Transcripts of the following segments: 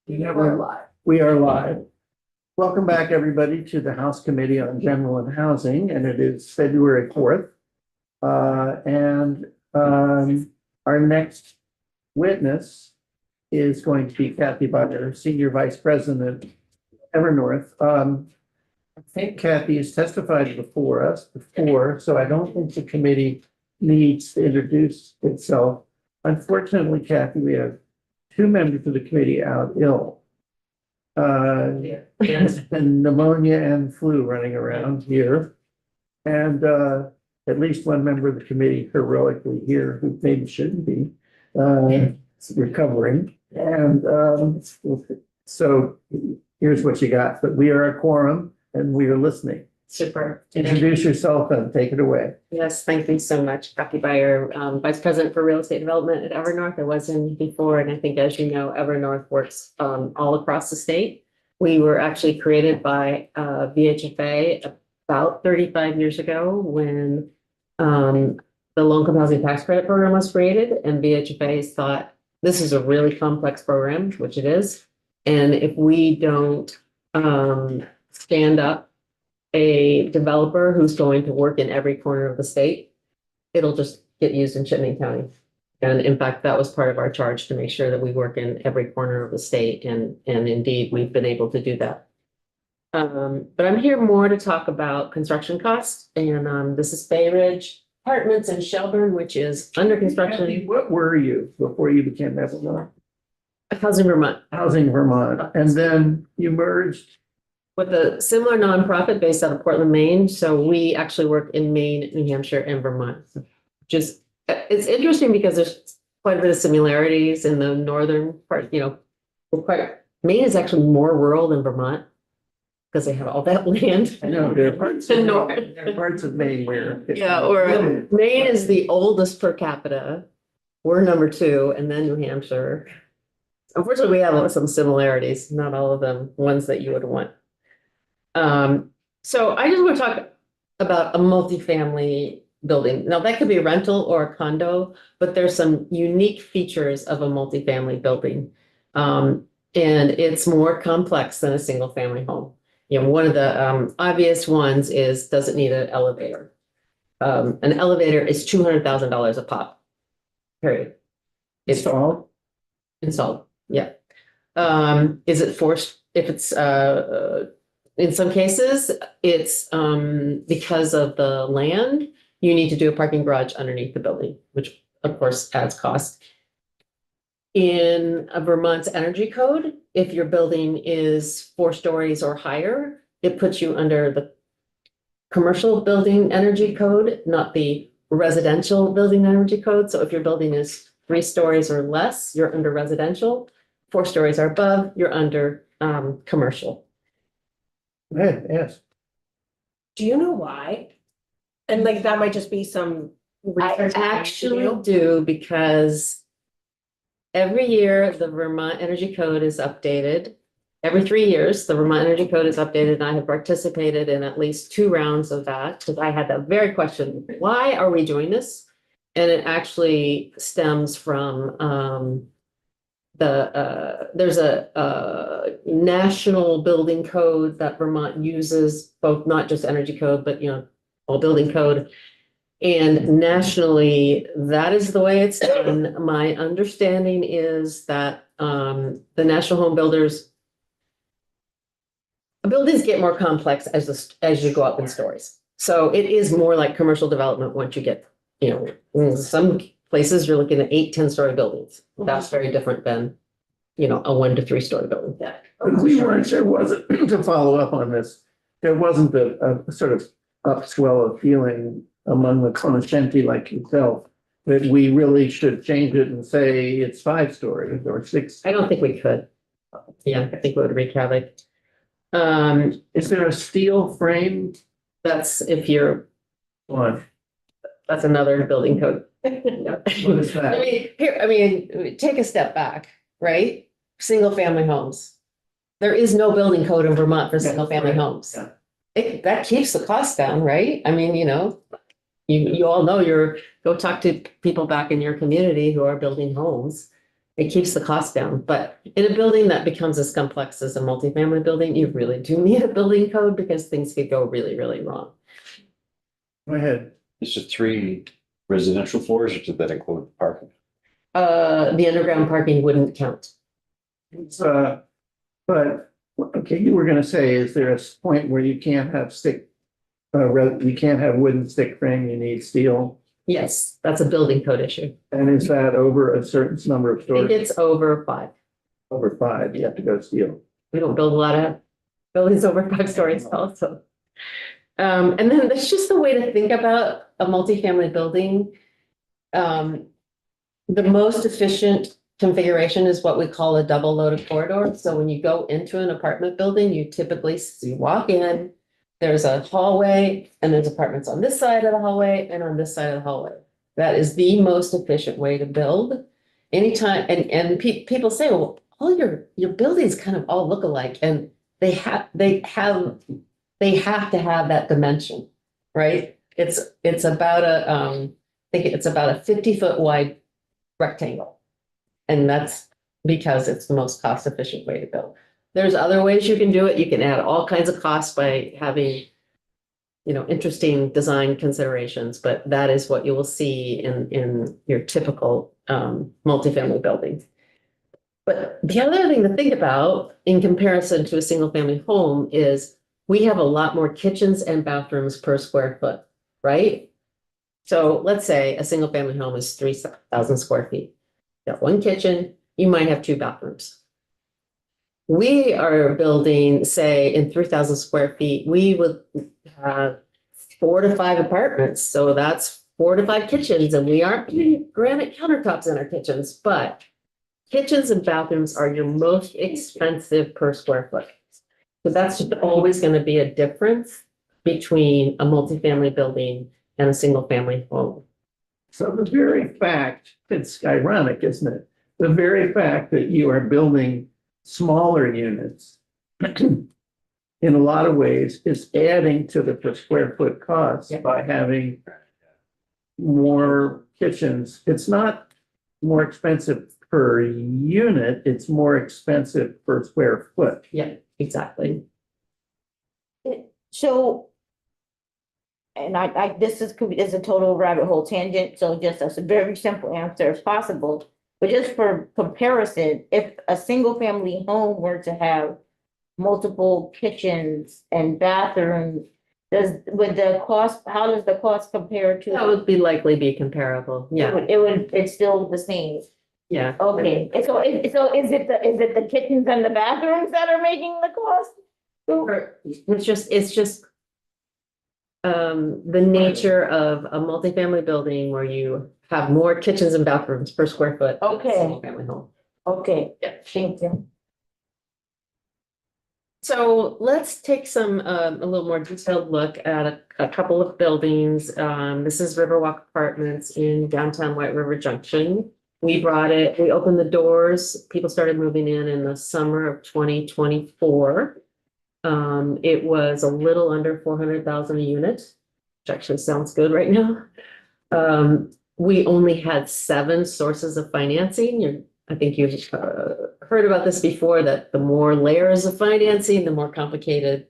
We're live. We are live. Welcome back, everybody, to the House Committee on General and Housing, and it is February 4th. Our next witness is going to be Kathy Butler, Senior Vice President, Evernorth. I think Kathy has testified before, so I don't think the committee needs to introduce itself. Unfortunately, Kathy, we have two members of the committee out ill. There's been pneumonia and flu running around here. And at least one member of the committee heroically here, who maybe shouldn't be, recovering. And so here's what you got. But we are a quorum and we are listening. Super. Introduce yourself and take it away. Yes, thank you so much. Kathy Byer, Vice President for Real Estate Development at Evernorth. I was in before, and I think, as you know, Evernorth works all across the state. We were actually created by VHFA about 35 years ago when the Low-Income Housing Tax Credit Program was created, and VHFA thought this is a really complex program, which it is. And if we don't stand up a developer who's going to work in every corner of the state, it'll just get used in Chittenden County. And in fact, that was part of our charge, to make sure that we work in every corner of the state. And indeed, we've been able to do that. But I'm here more to talk about construction costs. And this is Bay Ridge Apartments in Shelburne, which is under construction. Kathy, what were you before you became Evernorth? Housing Vermont. Housing Vermont. And then you merged. With a similar nonprofit based out of Portland, Maine. So we actually work in Maine, New Hampshire, and Vermont. Just, it's interesting because there's quite a bit of similarities in the northern part. Maine is actually more rural than Vermont because they have all that land. I know there are parts The of north. there are parts of Maine where. Or Maine is the oldest per capita. We're number 2, and then New Hampshire. Unfortunately, we have some similarities, not all of them ones that you would want. So I just want to talk about a multifamily building. Now, that could be a rental or a condo, but there's some unique features of a multifamily building. And it's more complex than a single family home. One of the obvious ones is, does it need an elevator? An elevator is $200,000 a pop, period. Installed? Installed, yeah. Is it forced? If it's in some cases, it's because of the land, you need to do a parking garage underneath the building, which of course adds cost. In a Vermont's energy code, if your building is 4 stories or higher, it puts you under the commercial building energy code, not the residential building energy code. So if your building is 3 stories or less, you're under residential. 4 stories or above, you're under commercial. Yes. Do you know why? And like, that might just be some. I research actually do, because every year the Vermont Energy Code is updated. Every 3 years, the Vermont Energy Code is updated, and I have participated in at least 2 rounds of that, because I had that very question, why are we doing this? And it actually stems from there's a national building code that Vermont uses, both not just energy code, but all building code. And nationally, that is the way it's done. My understanding is that the national home builders, buildings get more complex as you go up in stories. So it is more like commercial development once you get, in some places you're looking at 8-10-story buildings. That's very different than, a 1 to 3 story building. Yeah. We weren't, there wasn't, to follow up on this, there wasn't a sort of upswell of feeling among the conoscenti like yourself that we really should change it and say it's 5 stories or 6. I don't think we could. Yeah, I think it would wreak havoc. Is there a steel frame That's if you're, one? that's another building code. What is that? I mean, take a step back, right? Single family homes. There is no building code in Vermont for Yeah, single family right. homes. Yeah. That keeps the cost down, right? I mean, you all know go talk to people back in your community who are building homes. It keeps the cost down, but in a building that becomes as complex as a multifamily building, you really do need a building code because things could go really, really wrong. Go ahead. It's just 3 residential floors, or did that include parking? The underground parking wouldn't count. It's, but, okay, you were gonna say, is there a point where you can't have you can't have wooden stick frame, you need steel? Yes, that's a building code issue. And is that over a certain number of I think stories? it's over 5. Over 5, you have to go steel. We don't build a lot of buildings over 5 stories tall, so. And then that's just the way to think about a multifamily building. The most efficient configuration is what we call a double loaded corridor. So when you go into an apartment building, you walk in, there's a hallway, and there's apartments on this side of the hallway and on this side of the hallway. That is the most efficient way to build. Anytime, and people say, well, all your buildings kind of all look alike, and they have to have that dimension, right? It's about I think it's about a 50-foot wide rectangle. And that's because it's the most cost efficient way to build. There's other ways you can do it. You can add all kinds of costs by having, interesting design considerations, but that is what you will see in your typical multifamily building. But the other thing to think about in comparison to a single family home is we have a lot more kitchens and bathrooms per square foot, right? So let's say a single family home is 3,000 square feet. You got 1 kitchen, you might have 2 bathrooms. We are building, say, in 3,000 square feet, we would have 4 to 5 apartments. So that's 4 to 5 kitchens, and we aren't putting granite countertops in our kitchens, but kitchens and bathrooms are your most expensive per square foot. So that's just always going to be a difference between a multifamily building and a single family home. So the very fact, it's ironic, isn't it? The very fact that you are building smaller units in a lot of ways is adding to the per square foot cost by having more kitchens. It's not more expensive per unit, it's more expensive per square foot. Yeah, exactly. So. And this is a total rabbit hole tangent, so just a very simple answer if possible. But just for comparison, if a single family home were to have multiple kitchens and bathrooms, how does the cost compare to? That would be likely be comparable. Yeah, It's still the same. yeah. Okay, so is it the kitchens and the bathrooms that are making the cost? It's just the nature of a multifamily building where you have more kitchens and bathrooms per square foot. than a Okay. single family home. Okay, Yeah. thank you. So let's take a little more detailed look at a couple of buildings. This is Riverwalk Apartments in downtown White River Junction. We opened the doors, people started moving in the summer of 2024. It was a little under 400,000 a unit, which actually sounds good right now. We only had 7 sources of financing. I think you've heard about this before, that the more layers of financing, the more complicated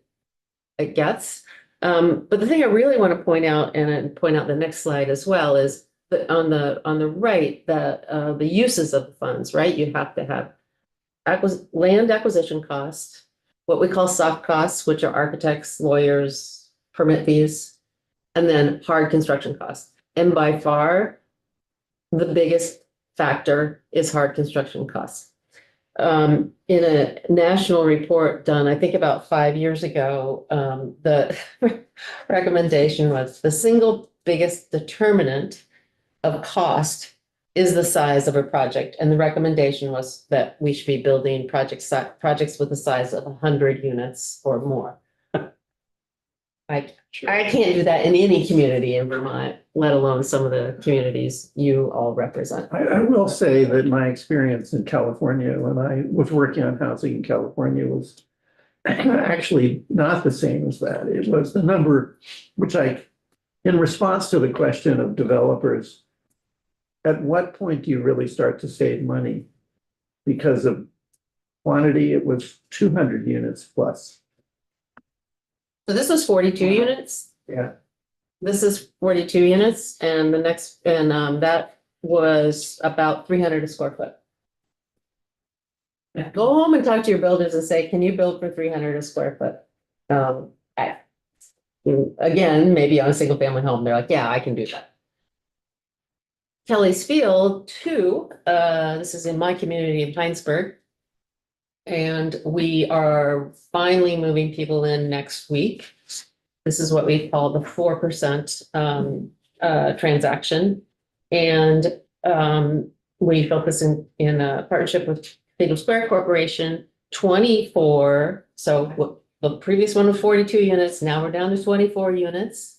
it gets. But the thing I really want to point out, and point out the next slide as well, is that on the right, the uses of the funds, right? You have to have land acquisition costs, what we call soft costs, which are architects, lawyers, permit fees, and then hard construction costs. And by far, the biggest factor is hard construction costs. In a national report done, I think about 5 years ago, the recommendation was the single biggest determinant of cost is the size of a project. And the recommendation was that we should be building projects with the size of 100 units or more. I can't do that in any community in Vermont, let alone some of the communities you all represent. I will say that my experience in California, when I was working on housing in California, was actually not the same as that. It was the number, in response to the question of developers, at what point do you really start to save money? because of quantity, it was 200 units plus. So this was 42 units. Yeah. This is 42 units and the next, and that was about 300 a square foot. Go home and talk to your builders and say, can you build for 300 a square foot? Again, maybe on a single family home, they're like, yeah, I can do that. Kelly's Field 2, this is in my community in Heinsberg. And we are finally moving people in next week. This is what we call the 4% transaction. And we built this in a partnership with Cathedral Square Corporation, 24. So the previous one was 42 units. Now we're down to 24 units.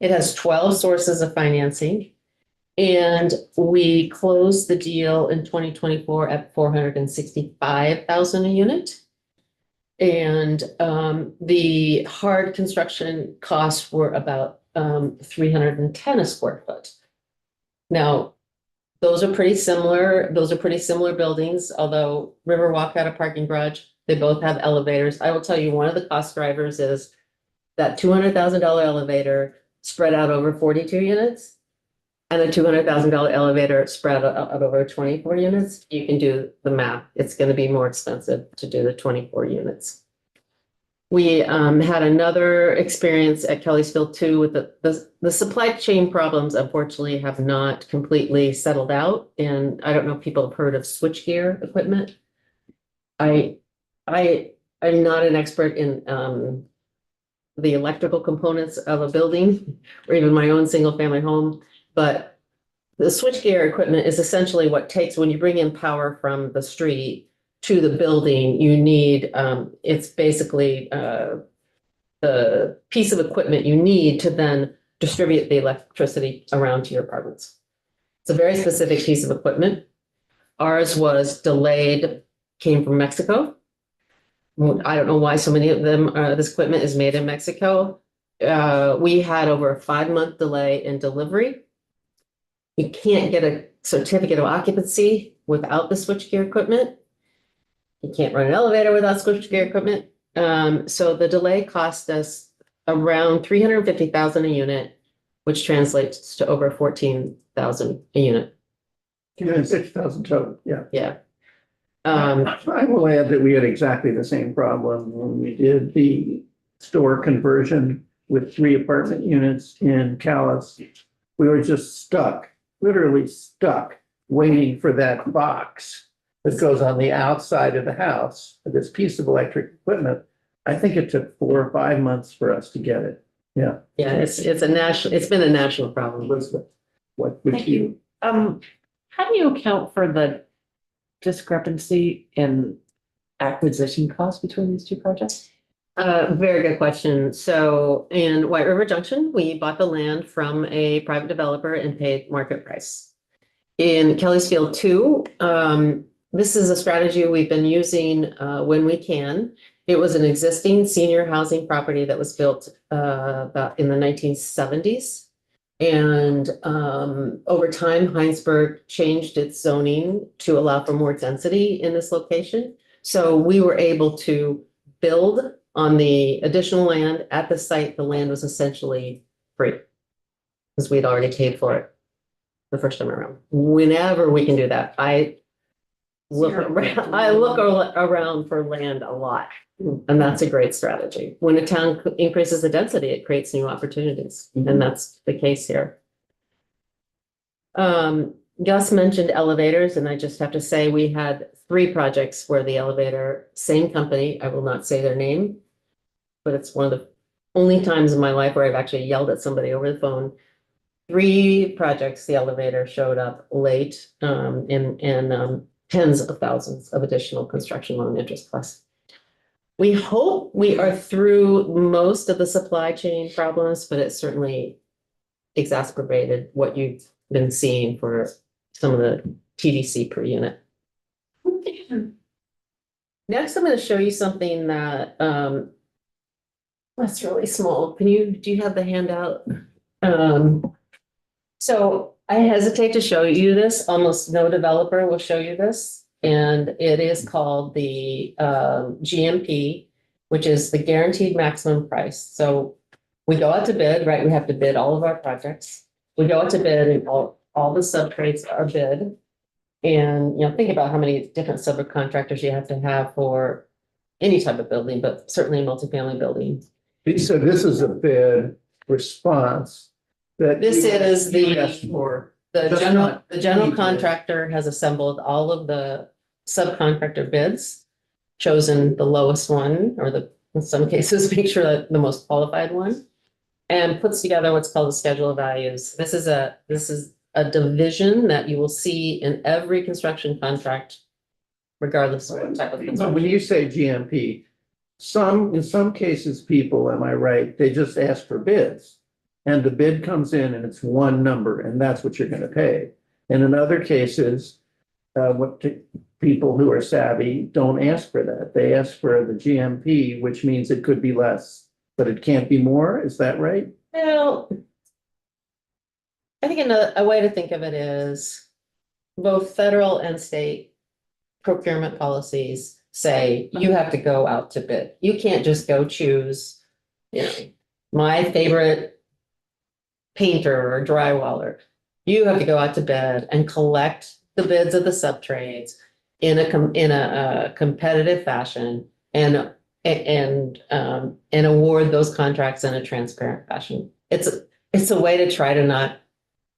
It has 12 sources of financing. And we closed the deal in 2024 at 465,000 a unit. And the hard construction costs were about 310 a square foot. Now, those are pretty similar. Those are pretty similar buildings, although Riverwalk had a parking garage. They both have elevators. I will tell you, one of the cost drivers is that $200,000 elevator spread out over 42 units. And a $200,000 elevator spread out over 24 units, you can do the math. It's going to be more expensive to do the 24 units. We had another experience at Kelly's Field 2 with the supply chain problems, unfortunately, have not completely settled out. And I don't know if people have heard of switchgear equipment. I'm not an expert in the electrical components of a building or even my own single family home. But the switchgear equipment is essentially what takes, when you bring in power from the street to the building, you need, it's basically the piece of equipment you need to then distribute the electricity around to your apartments. It's a very specific piece of equipment. Ours was delayed, came from Mexico. Well, I don't know why so many of them, this equipment is made in Mexico. We had over a 5-month delay in delivery. You can't get a certificate of occupancy without the switchgear equipment. You can't run an elevator without switchgear equipment. So the delay cost us around $350,000 a unit, which translates to over $14,000 a unit. 6,000 total, yeah. Yeah. I will add that we had exactly the same problem when we did the store conversion with 3 apartment units in Calais. We were just stuck, literally stuck, waiting for that box that goes on the outside of the house, this piece of electric equipment. I think it took 4 or 5 months for us to get it. Yeah. Yeah, it's been a national problem. Elizabeth, what would Thank you? How do you account for the discrepancy in acquisition costs between these two projects? Very good question. So in White River Junction, we bought the land from a private developer and paid market price. In Kelly's Field 2, this is a strategy we've been using when we can. It was an existing senior housing property that was built about in the 1970s. And over time, Heinsberg changed its zoning to allow for more density in this location. So we were able to build on the additional land at the site. The land was essentially free because we'd already paid for it the first time around. Whenever we can do that, I look around for land a lot. And that's a great strategy. When a town increases the density, it creates new opportunities. And that's the case here. Gus mentioned elevators, and I just have to say we had 3 projects where the elevator, same company, I will not say their name, but it's one of the only times in my life where I've actually yelled at somebody over the phone. 3 projects, the elevator showed up late and tens of thousands of additional construction loan interest costs. We hope we are through most of the supply chain problems, but it certainly exacerbated what you've been seeing for some of the TDC per unit. Next, I'm going to show you something that that's really small. Do you have the handout? So I hesitate to show you this. Almost no developer will show you this. And it is called the GMP, which is the guaranteed maximum price. So we go out to bid, right? We have to bid all of our projects. We go out to bid and all the subtrades are bid. And, think about how many different subcontractors you have to have for any type of building, but certainly a multifamily building. So this is a bid response that. This is the- you asked for. The That's general, not the general any bid. contractor has assembled all of the subcontractor bids, chosen the lowest one, or in some cases, make sure that the most qualified one, and puts together what's called a schedule of values. This is a division that you will see in every construction contract, regardless of what type of So when construction. you say GMP, in some cases, people, am I right, they just ask for bids. And the bid comes in and it's one number and that's what you're gonna pay. And in other cases, people who are savvy don't ask for that. They ask for the GMP, which means it could be less, but it can't be more. Is that right? Well, I think a way to think of it is both federal and state procurement policies say you have to go out to bid. You can't just go choose, my favorite painter or drywaller. You have to go out to bid and collect the bids of the subtrades in a competitive fashion and award those contracts in a transparent fashion. It's a way to try to not,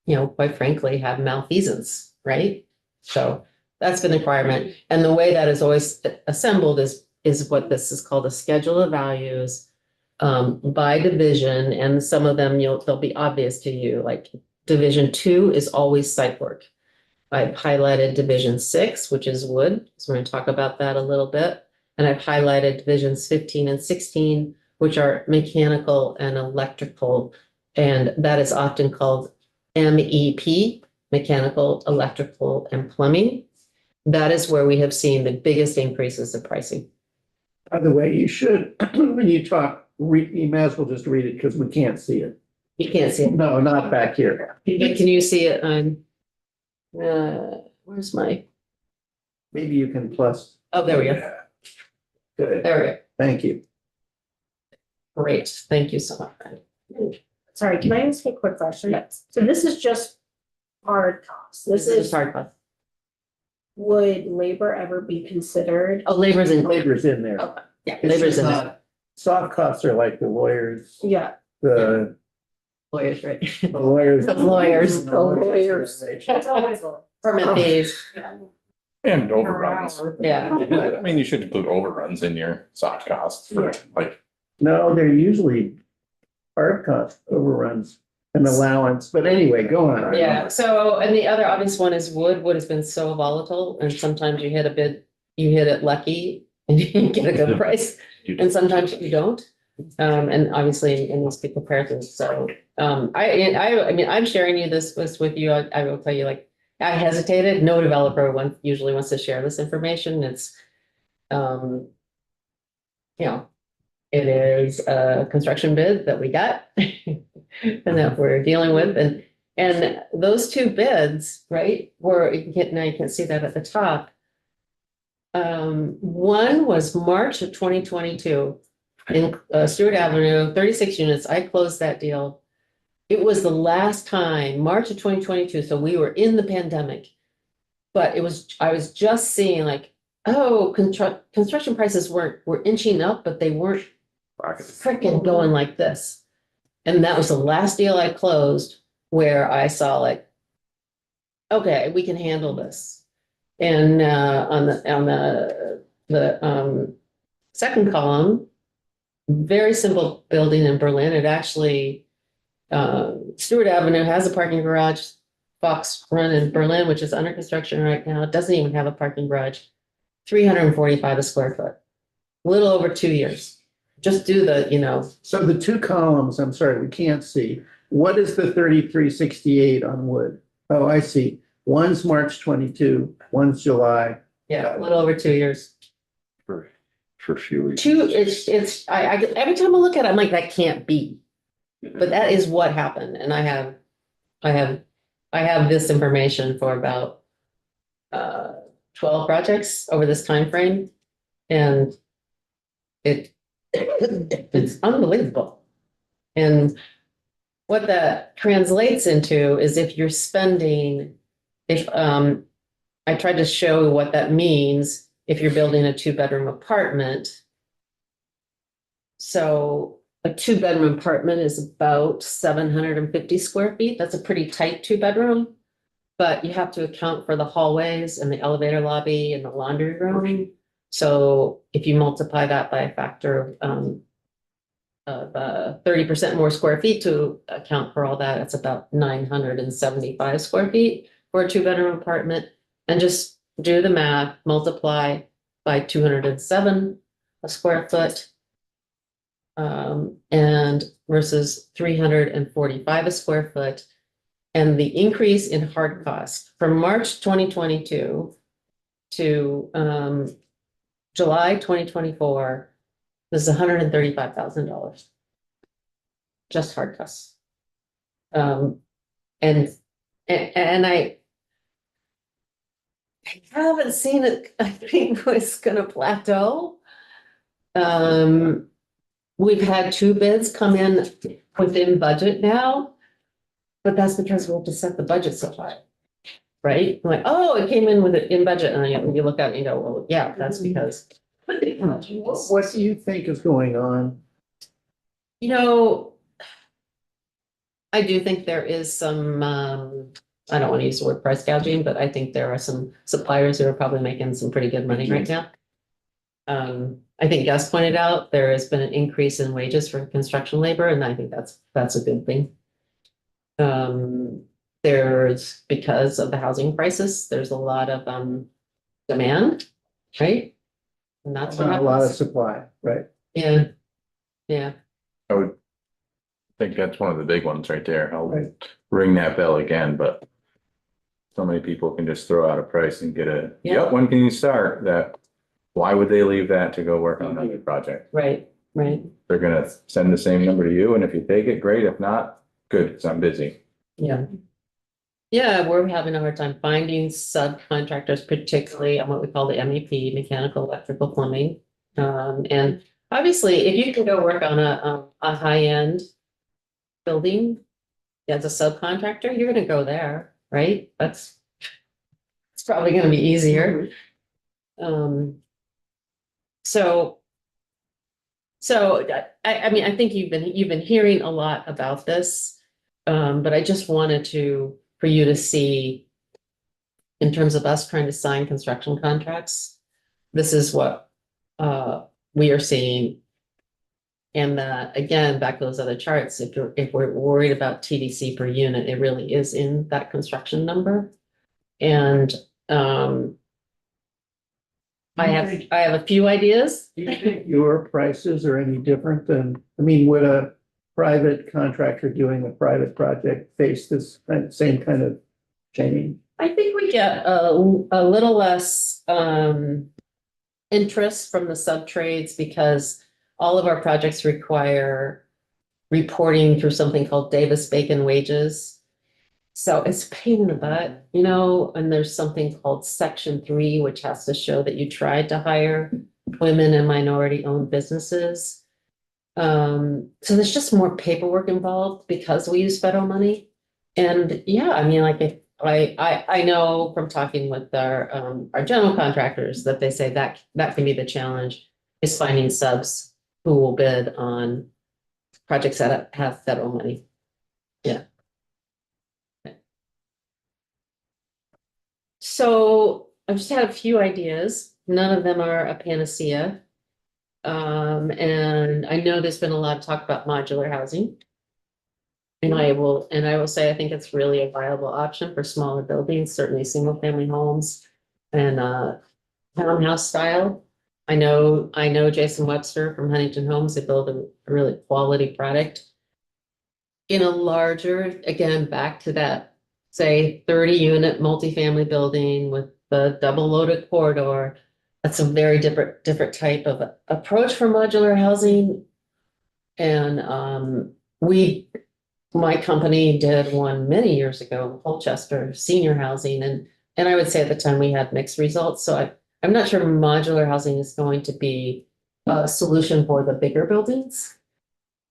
quite frankly, have malfeasance, right? So that's been the requirement. And the way that is always assembled is what this is called a schedule of values by division. And some of them they'll be obvious to you, like Division 2 is always site work. I've highlighted Division 6, which is wood. So we're going to talk about that a little bit. And I've highlighted Divisions 15 and 16, which are mechanical and electrical. And that is often called MEP, mechanical, electrical, and plumbing. That is where we have seen the biggest increases in pricing. By the way, you should, when you talk, you may as well just read it because we can't see it. You can't see it. No, not back here. But can you see it on? Where's my? Maybe you can plus. Oh, there we go. Good, There we go. thank you. Great. Thank you so much. Sorry, can I ask a quick question? Yes. So this is just hard costs. This is, hard cost. would labor ever be considered? Oh, labor's in. Labor's in there. Okay. Yeah, It's labor's just in there. not- Soft costs are like the lawyers, Yeah, the Lawyers, right? lawyers. The lawyers. The lawyers. That's always. Permit fees. And overruns. Yeah. I mean, you should include overruns in your soft costs for like, No, they're usually hard cost overruns and allowance, but anyway, go on. Yeah. So, and the other obvious one is wood. Wood has been so volatile, and sometimes you hit a bid, you hit it lucky, and you get a good price, and sometimes you don't. And obviously in these big comparisons, so, I mean, I'm sharing this with you. I will tell you, like, I hesitated. No developer usually wants to share this information. It's, it is a construction bid that we got and that we're dealing with. And those two bids, right, now you can see that at the top. One was March of 2022 in Stewart Avenue, 36 units. I closed that deal. It was the last time, March of 2022. So we were in the pandemic, but I was just seeing like, oh, construction prices were inching up, but they weren't freaking going like this. And that was the last deal I closed where I saw like, okay, we can handle this. And on the second column, very simple building in Berlin. It actually, Stewart Avenue has a parking garage. Fox Run in Berlin, which is under construction right now, it doesn't even have a parking garage. 345 a square foot, a little over 2 years. Just do the, So the two columns, I'm sorry, we can't see. What is the 3368 on wood? Oh, I see. One's March 22, one's July. yeah, a little over 2 years. For few. I every time I look at it, I'm like, that can't be. But that is what happened. And I have this information for about 12 projects over this time frame, and it's unbelievable. And what that translates into is if you're spending, if I tried to show what that means if you're building a 2-bedroom apartment. So a 2-bedroom apartment is about 750 square feet. That's a pretty tight 2-bedroom. But you have to account for the hallways and the elevator lobby and the laundry room. So if you multiply that by a factor of 30% more square feet to account for all that, it's about 975 square feet for a 2-bedroom apartment. And just do the math, multiply by 207 a square foot. And versus 345 a square foot. And the increase in hard cost from March 2022 to July 2024 was $135,000. Just hard costs. And I haven't seen it. I think it's gonna plateau. We've had 2 bids come in within budget now. But that's because we have to set the budget so high, right? Like, oh, it came in with it in budget, and then you look at it and you go, well, yeah, that's because. What do you think is going on? You know, I do think there is some, I don't want to use the word price gouging, but I think there are some suppliers who are probably making some pretty good money right now. I think Gus pointed out, there has been an increase in wages for construction labor, and I think that's a good thing. There's, because of the housing crisis, there's a lot of demand, right? And that's what A lot of happens. supply, right? Yeah, yeah, I would think that's one of the big ones right there. I'll Right. ring that bell again, but so many people can just throw out a price and get a, Yeah. yep, when can you start? That, why would they leave that to go work on another project? right, right, They're gonna send the same number to you, and if you take it, great. If not, good, because I'm busy. yeah. Yeah, we're having a hard time finding subcontractors, particularly on what we call the MEP, mechanical, electrical, plumbing. And obviously, if you can go work on a high-end building as a subcontractor, you're gonna go there, right? It's probably gonna be easier. So I mean, I think you've been hearing a lot about this. But I just wanted for you to see, in terms of us trying to sign construction contracts, this is what we are seeing. And again, back to those other charts, if we're worried about TDC per unit, it really is in that construction number. And I have a few ideas. Do you think your prices are any different than, I mean, would a private contractor doing a private project face this same kind of change? I think we get a little less interest from the sub-trades because all of our projects require reporting through something called Davis-Bacon wages. So it's a pain in the butt, you know, and there's something called Section 3, which has to show that you tried to hire women and minority-owned businesses. So there's just more paperwork involved because we use federal money. And yeah, I mean, like, if I know from talking with our general contractors that they say that can be the challenge, is finding subs who will bid on projects that have federal money. Yeah. So I just had a few ideas. None of them are a panacea. And I know there's been a lot of talk about modular housing. And I will say, I think it's really a viable option for smaller buildings, certainly single family homes and townhouse style. I know Jason Webster from Huntington Homes, they build a really quality product. In a larger, again, back to that, say 30-unit multifamily building with the double loaded corridor. That's a very different type of approach for modular housing. And my company did one many years ago in Colchester, senior housing, and I would say at the time we had mixed results, so I'm not sure modular housing is going to be a solution for the bigger buildings.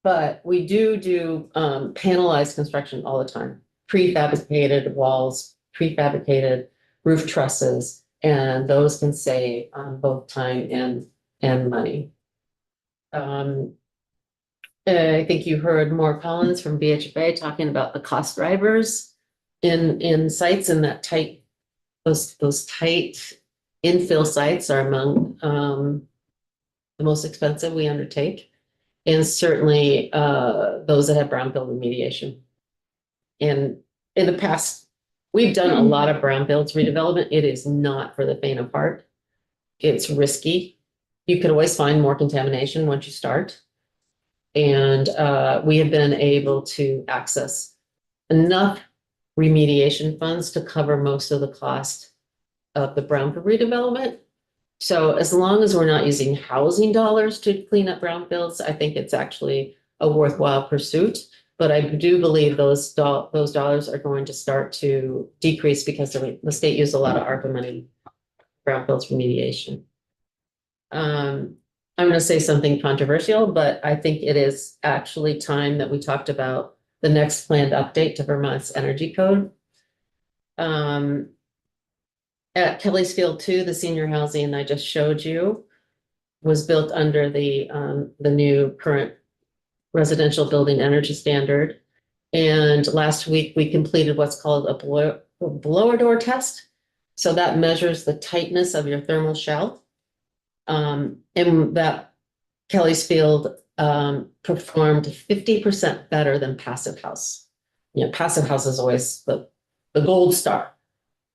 But we do panelized construction all the time, prefabricated walls, prefabricated roof trusses, and those can save on both time and money. I think you heard Maura Collins from VHFA talking about the cost drivers in sites in that tight, those tight infill sites are among the most expensive we undertake. And certainly those that have brownfield remediation. And in the past, we've done a lot of brownfields redevelopment. It is not for the faint of heart. It's risky. You could always find more contamination once you start. And we have been able to access enough remediation funds to cover most of the cost of the brownfield redevelopment. So as long as we're not using housing dollars to clean up brownfields, I think it's actually a worthwhile pursuit. But I do believe those dollars are going to start to decrease because the state used a lot of ARPA money, brownfields remediation. I'm going to say something controversial, but I think it is actually time that we talked about the next planned update to Vermont's energy code. At Kelly's Field 2, the senior housing I just showed you was built under the new current residential building energy standard. And last week we completed what's called a blower door test. So that measures the tightness of your thermal shell. And that Kelly's Field performed 50% better than passive house. You know, passive house is always the gold star.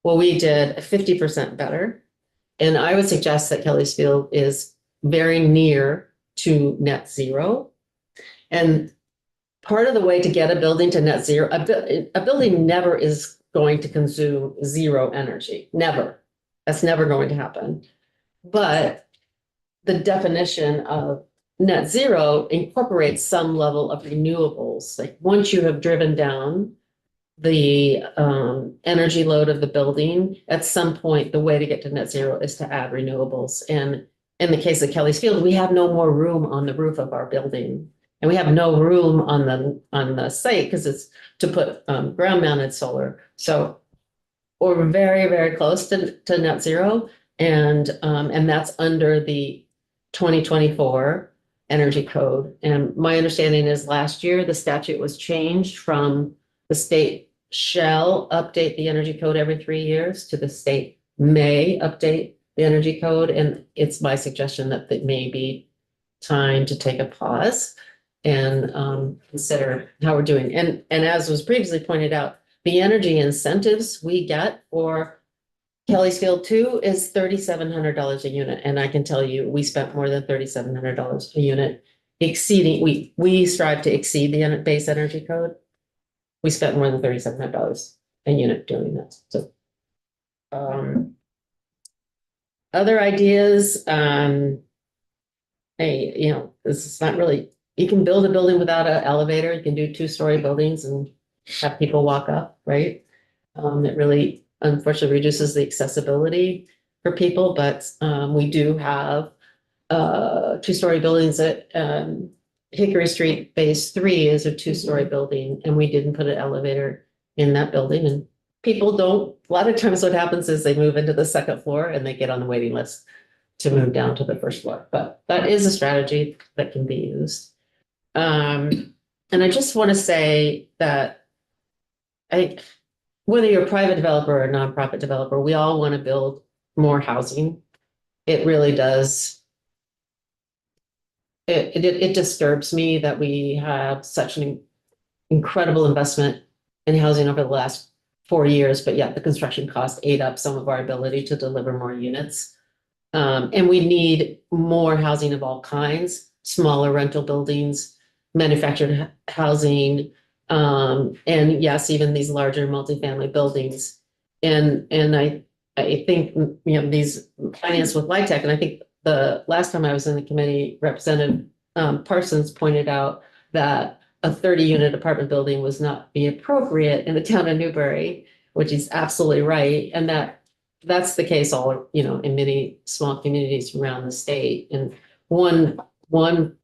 Well, we did 50% better. And I would suggest that Kelly's Field is very near to net zero. And part of the way to get a building to net zero, a building never is going to consume zero energy. Never. That's never going to happen. But the definition of net zero incorporates some level of renewables. Like once you have driven down the energy load of the building, at some point, the way to get to net zero is to add renewables. And in the case of Kelly's Field, we have no more room on the roof of our building. And we have no room on the site because it's to put ground mounted solar. So we're very, very close to net zero. And that's under the 2024 energy code. And my understanding is last year, the statute was changed from the state shall update the energy code every 3 years to the state may update the energy code. And it's my suggestion that it may be time to take a pause and consider how we're doing. And as was previously pointed out, the energy incentives we get for Kelly's Field 2 is $3,700 a unit. And I can tell you, we spent more than $3,700 a unit exceeding, we strive to exceed the base energy code. We spent more than $3,700 a unit doing that. So other ideas, this is not really, you can build a building without an elevator. You can do 2-story buildings and have people walk up, right? It really, unfortunately, reduces the accessibility for people, but we do have 2-story buildings at Hickory Street Phase 3 is a 2-story building, and we didn't put an elevator in that building. And people don't, a lot of times what happens is they move into the second floor and they get on the waiting list to move down to the first floor. But that is a strategy that can be used. And I just want to say that whether you're a private developer or a nonprofit developer, we all want to build more housing. It really does. It disturbs me that we have such an incredible investment in housing over the last 4 years, but yet the construction cost ate up some of our ability to deliver more units. And we need more housing of all kinds, smaller rental buildings, manufactured housing, and yes, even these larger multifamily buildings. And I think, these finance with LIHTC, and I think the last time I was in the committee, Representative Parsons pointed out that a 30-unit apartment building was not be appropriate in the town of Newbury, which is absolutely right. And that that's the case all, in many small communities around the state. And one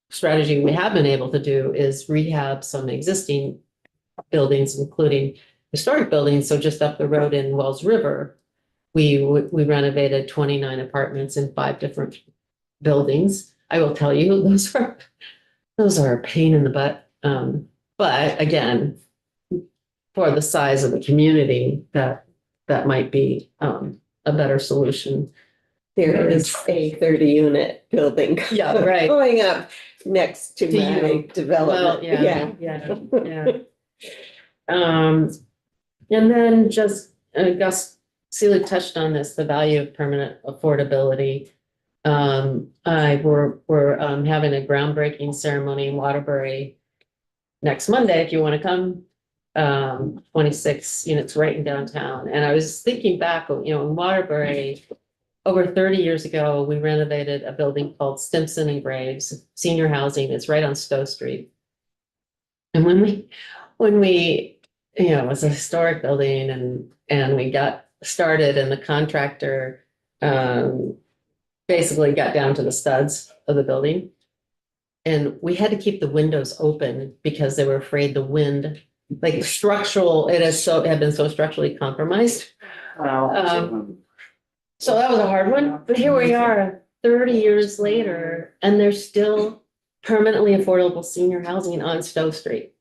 strategy we have been able to do is rehab some existing buildings, including historic buildings. So just up the road in Wells River, we renovated 29 apartments in 5 different buildings. I will tell you, those are a pain in the butt. But again, for the size of the community, that might be a better solution. There is a 30-unit building. Yeah, right. Going up next to To my you. development. Well, yeah. And then just Gus Seelig touched on this, the value of permanent affordability. We're having a groundbreaking ceremony in Waterbury next Monday, if you want to come. 26 units right in downtown. And I was thinking back, in Waterbury, over 30 years ago, we renovated a building called Stimson and Graves Senior Housing. It's right on Stowe Street. And when we, it was a historic building and we got started and the contractor basically got down to the studs of the building. And we had to keep the windows open because they were afraid the wind, like it had been so structurally compromised. So that was a hard one, but here we are 30 years later, and there's still permanently affordable senior housing on Stowe Street.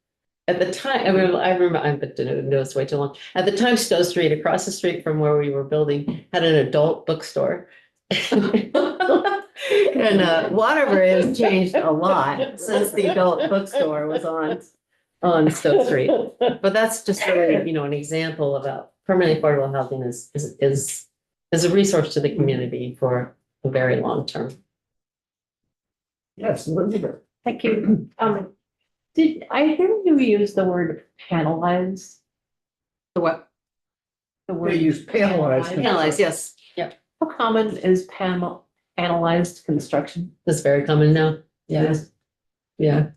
At the time, I remember, I've been doing this way too long. At the time, Stowe Street, across the street from where we were building, had an adult bookstore. And Waterbury has changed a lot since the adult bookstore was on Stowe Street. But that's just really, an example about permanently affordable housing is a resource to the community for a very long term. Yes, Elizabeth. Thank you. Did I hear you use the word panelized? The what? The They word use panelized. Analyze, yes. Yeah, How common is panelized construction? that's very common now. Yeah, yeah.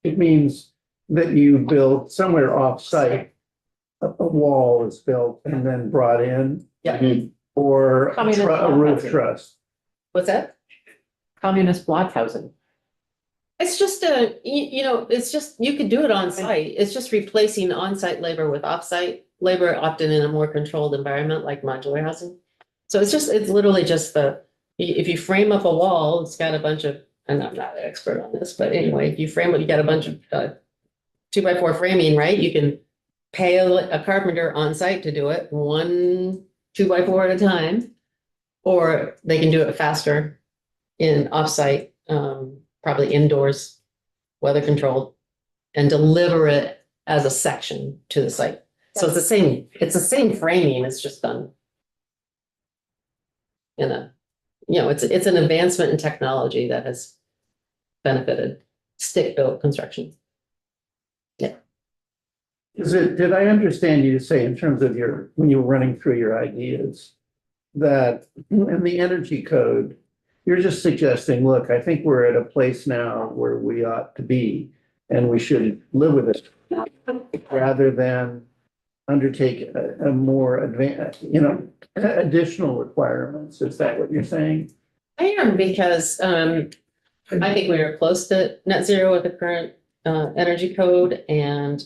It means that you build somewhere off-site, a wall is built and then brought in. Yeah. Or Communist a roof blockhousing. truss. What's that? Communist block housing. It's just it's just, you could do it on site. It's just replacing on-site labor with off-site labor, often in a more controlled environment like modular housing. So it's literally just if you frame up a wall, it's got a bunch of, and I'm not an expert on this, but anyway, if you frame it, you got a bunch of 2x4 framing, right? You can pay a carpenter on site to do it, 1 2x4 at a time, or they can do it faster in offsite, probably indoors, weather controlled, and deliver it as a section to the site. So it's the same framing, it's just done in it's an advancement in technology that has benefited stick-built construction. Did I understand you to say in terms of when you were running through your ideas, that in the energy code, you're just suggesting, look, I think we're at a place now where we ought to be, and we should live with it, rather than undertake a more advanced, additional requirements. Is that what you're saying? I am, because I think we are close to net zero with the current energy code, and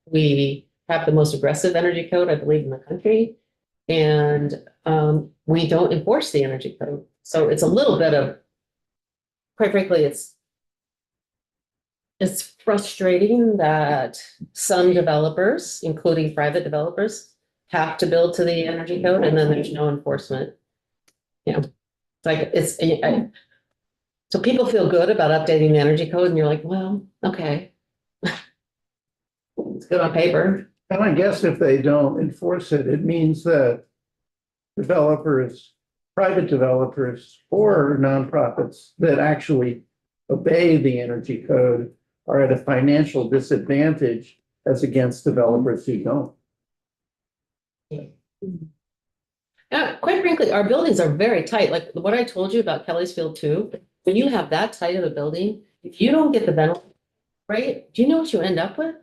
we have the most aggressive energy code, I believe, in the country. And we don't enforce the energy code. So it's a little bit of, quite frankly, it's frustrating that some developers, including private developers, have to build to the energy code, and then there's no enforcement. So people feel good about updating the energy code, and you're like, well, okay. It's good on paper. And I guess if they don't enforce it, it means that private developers or nonprofits that actually obey the energy code are at a financial disadvantage as against developers who don't. Quite frankly, our buildings are very tight. Like what I told you about Kelly's Field 2, when you have that tight of a building, if you don't get the vent right, do you know what you end up with?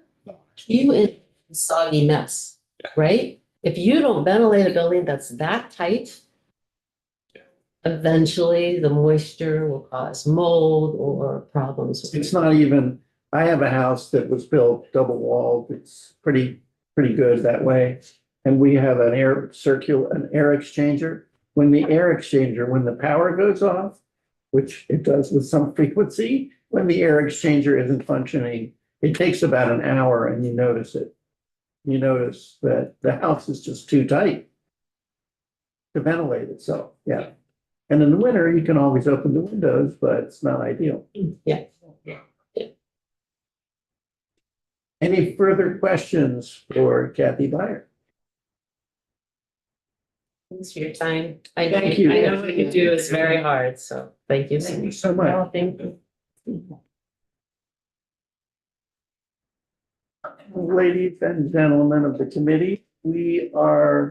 You end up with a soggy mess, right? if you don't ventilate a building that's that tight, eventually the moisture will cause mold or problems. It's not even, I have a house that was built double walled. It's pretty good that way. And we have an air exchanger. When the power goes off, which it does with some frequency, when the air exchanger isn't functioning, it takes about an hour and you notice it. You notice that the house is just too tight to ventilate itself, yeah. And in the winter, you can always open the windows, but it's not ideal. Yeah. Any further questions for Kathy Byer? Thanks for your time. Thank you. I know what you do is very hard, so thank you. Thank you so much. No, thank you. Ladies and gentlemen of the committee, we are